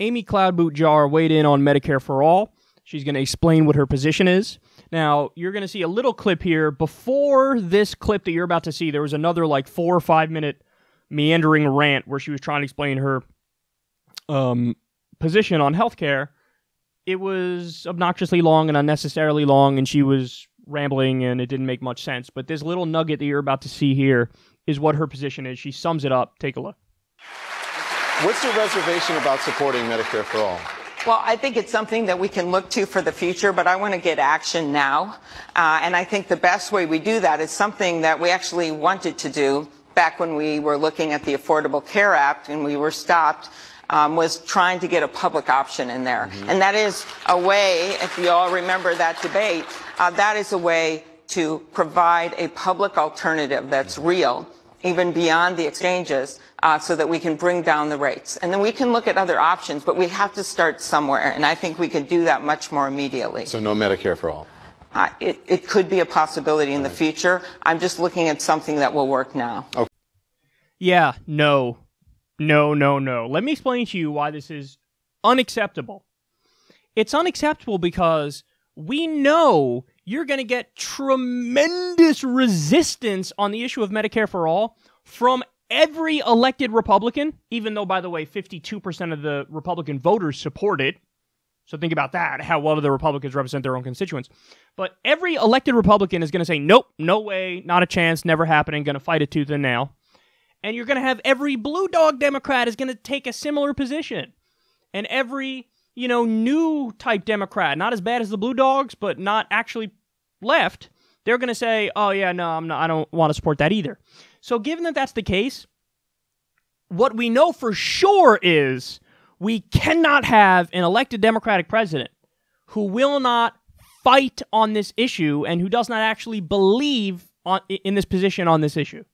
Amy CloudBootJar weighed in on Medicare for All. She's going to explain what her position is. Now, you're going to see a little clip here. Before this clip that you're about to see, there was another like 4 or 5 minute meandering rant where she was trying to explain her position on healthcare. It was obnoxiously long and unnecessarily long, and she was rambling, and it didn't make much sense. But this little nugget that you're about to see here is what her position is. She sums it up. Take a look. What's your reservation about supporting Medicare for All? Well, I think it's something that we can look to for the future, but I want to get action now. And I think the best way we do that is something that we actually wanted to do back when we were looking at the Affordable Care Act and we were stopped, was trying to get a public option in there. Mm-hmm. And that is a way, if you all remember that debate, that is a way to provide a public alternative that's real, even beyond the exchanges, so that we can bring down the rates. And then we can look at other options, but we have to start somewhere. And I think we can do that much more immediately. So no Medicare for all? It could be a possibility in the future. I'm just looking at something that will work now. Okay. Yeah, no. Let me explain to you why this is unacceptable. It's unacceptable because we know you're going to get tremendous resistance on the issue of Medicare for all from every elected Republican, even though, by the way, 52% of the Republican voters support it. So think about that, how well do the Republicans represent their own constituents. But every elected Republican is going to say, nope, no way, not a chance, never happening, going to fight it tooth and nail. And you're going to have every blue dog Democrat is going to take a similar position. And every, new type Democrat, not as bad as the blue dogs, but not actually left, they're going to say, oh yeah, no, I don't want to support that either. So given that that's the case, what we know for sure is we cannot have an elected Democratic president who will not fight on this issue and who does not actually believe in this position on this issue.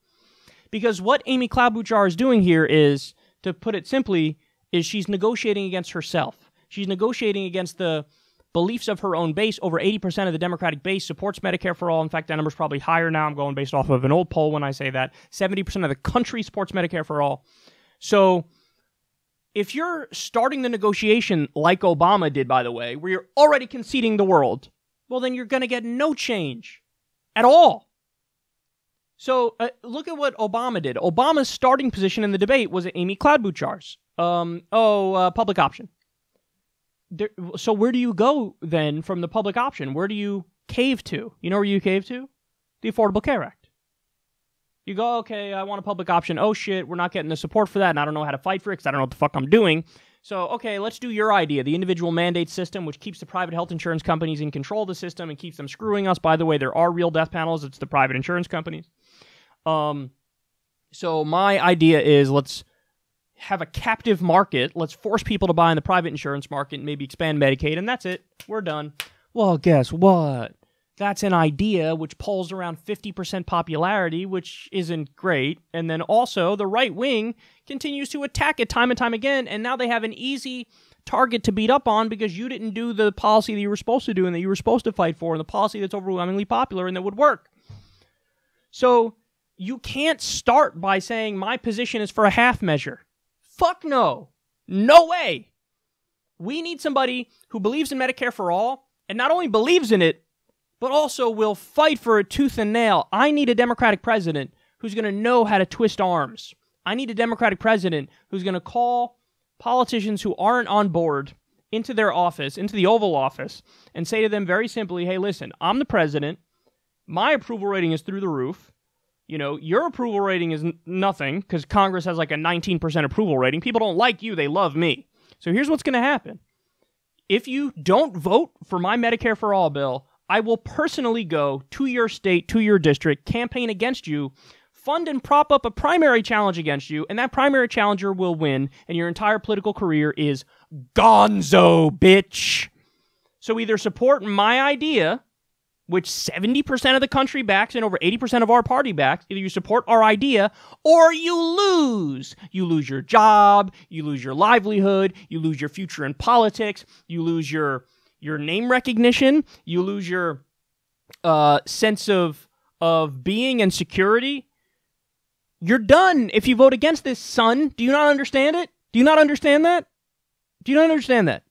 Because what Amy CloudBootJar is doing here is, to put it simply, is she's negotiating against herself. She's negotiating against the beliefs of her own base. Over 80% of the Democratic base supports Medicare for all. In fact, that number's probably higher now. I'm going based off of an old poll when I say that. 70% of the country supports Medicare for all. So if you're starting the negotiation like Obama did, by the way, where you're already conceding the world, well, then you're going to get no change at all. So look at what Obama did. Obama's starting position in the debate was Amy CloudBootJar's. Public option. So where do you go then from the public option? Where do you cave to? You know where you cave to? The Affordable Care Act. You go, okay, I want a public option. Oh shit, we're not getting the support for that, and I don't know how to fight for it because I don't know what the fuck I'm doing. So, okay, let's do your idea, the individual mandate system, which keeps the private health insurance companies in control of the system and keeps them screwing us. By the way, there are real death panels. It's the private insurance companies. So my idea is let's have a captive market. Let's force people to buy in the private insurance market and maybe expand Medicaid, and that's it. We're done. Well, guess what? That's an idea which polls around 50% popularity, which isn't great. And then also the right wing continues to attack it time and time again, and now they have an easy target to beat up on because you didn't do the policy that you were supposed to do and that you were supposed to fight for, and the policy that's overwhelmingly popular and that would work. So you can't start by saying my position is for a half measure. Fuck no. No way. We need somebody who believes in Medicare for all, and not only believes in it, but also will fight for it tooth and nail. I need a Democratic president who's going to know how to twist arms. I need a Democratic president who's going to call politicians who aren't on board into their office, into the Oval Office, and say to them very simply, hey, listen, I'm the president. My approval rating is through the roof. Your approval rating is nothing because Congress has like a 19% approval rating. People don't like you. They love me. So here's what's going to happen. If you don't vote for my Medicare for all bill, I will personally go to your state, to your district, campaign against you, fund and prop up a primary challenge against you, and that primary challenger will win, and your entire political career is gonzo, bitch. So either support my idea, which 70% of the country backs and over 80% of our party backs. Either you support our idea or you lose. You lose your job, you lose your livelihood, you lose your future in politics, you lose your name recognition, you lose your sense of being and security. You're done if you vote against this, son. Do you not understand it? Do you not understand that? Do you not understand that?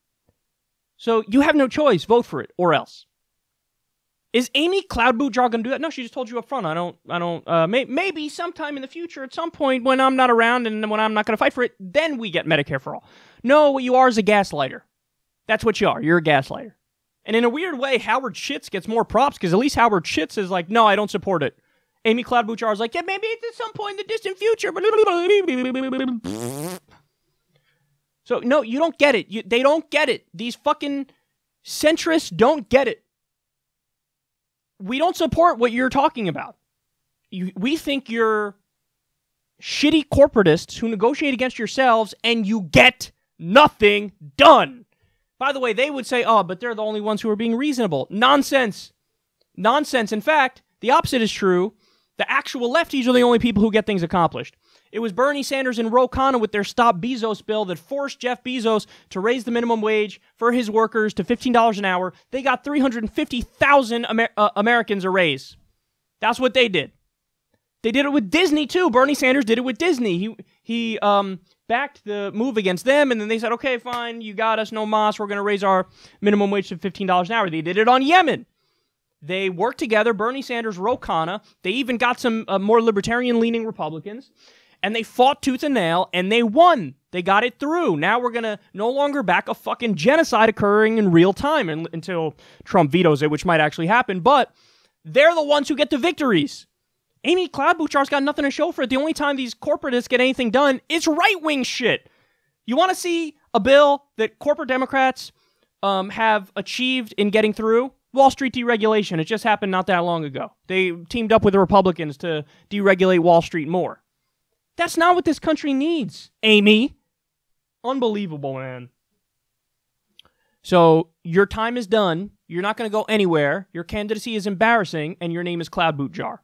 So you have no choice. Vote for it or else. Is Amy CloudBootJar going to do that? No, she just told you up front. Maybe sometime in the future, at some point when I'm not around and when I'm not going to fight for it, then we get Medicare for all. No, what you are is a gaslighter. That's what you are. You're a gaslighter. And in a weird way, Howard Schitz gets more props because at least Howard Schitz is like, no, I don't support it. Amy CloudBootJar is like, yeah, maybe at some point in the distant future. So, no, you don't get it. They don't get it. These fucking centrists don't get it. We don't support what you're talking about. We think you're shitty corporatists who negotiate against yourselves and you get nothing done. By the way, they would say, oh, but they're the only ones who are being reasonable. Nonsense. Nonsense. In fact, the opposite is true. The actual lefties are the only people who get things accomplished. It was Bernie Sanders and Ro Khanna with their Stop Bezos bill that forced Jeff Bezos to raise the minimum wage for his workers to $15 an hour. They got 350,000 Americans a raise. That's what they did. They did it with Disney, too. Bernie Sanders did it with Disney. He backed the move against them, and then they said, okay, fine, you got us, no mas, we're going to raise our minimum wage to $15 an hour. They did it on Yemen. They worked together, Bernie Sanders, Ro Khanna. They even got some more libertarian-leaning Republicans, and they fought tooth and nail, and they won. They got it through. Now we're going to no longer back a fucking genocide occurring in real time until Trump vetoes it, which might actually happen, but they're the ones who get the victories. Amy CloudBootJar's got nothing to show for it. The only time these corporatists get anything done is right-wing shit. You want to see a bill that corporate Democrats have achieved in getting through? Wall Street deregulation. It just happened not that long ago. They teamed up with the Republicans to deregulate Wall Street more. That's not what this country needs, Amy. Unbelievable, man. So, your time is done. You're not going to go anywhere. Your candidacy is embarrassing, and your name is CloudBootJar.